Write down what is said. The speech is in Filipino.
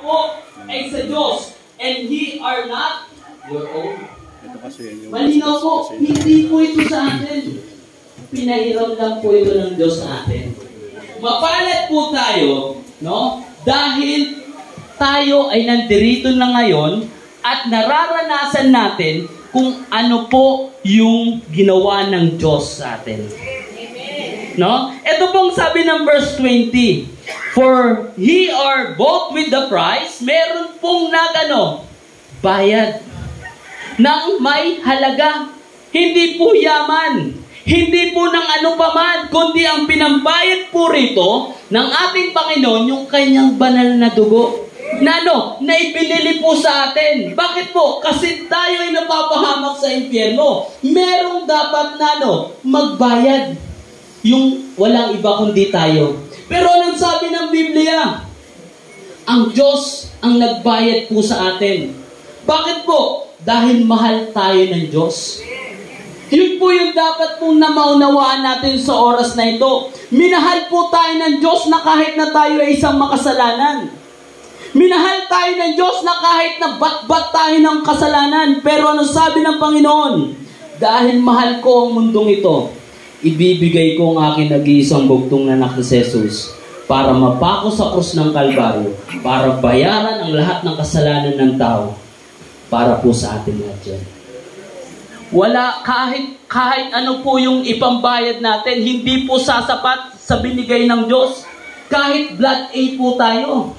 po ay sa Diyos. And ye are not your own. Malinaw po, hindi po ito sa atin. Pinahiram lang po ito ng Diyos sa atin. Mapalad po tayo, no? Dahil tayo ay nandirito na ngayon at nararanasan natin kung ano po yung ginawa ng Diyos sa atin. No? Ito pong sabi ng verse 20. For ye are bought with the price. Meron pong bayad ng may halaga. Hindi po yaman. Hindi po ng ano paman, kundi ang pinambayad po rito ng ating Panginoon yung kanyang banal na dugo. Na ibinili po sa atin. Bakit po? Kasi tayo ay napapahamak sa impyerno. Merong dapat magbayad. Yung walang iba kundi tayo. Pero anong sabi ng Biblia? Ang Diyos ang nagbayad po sa atin. Bakit po? Dahil mahal tayo ng Diyos. Yun po yung dapat pong maunawaan natin sa oras na ito. Minahal po tayo ng Diyos na kahit na tayo ay isang makasalanan. Minahal tayo ng Diyos na kahit na bat-bat tayo ng kasalanan. Pero ano sabi ng Panginoon? Dahil mahal ko ang mundong ito, ibibigay ko ang aking nag-iisang bugtong na anak ni Jesus para mapako sa krus ng Kalbaryo, para bayaran ang lahat ng kasalanan ng tao para po sa atin lahat yan. Wala, kahit ano po yung ipambayad natin, hindi po sasapat sa binigay ng Diyos. Kahit blood aid po tayo.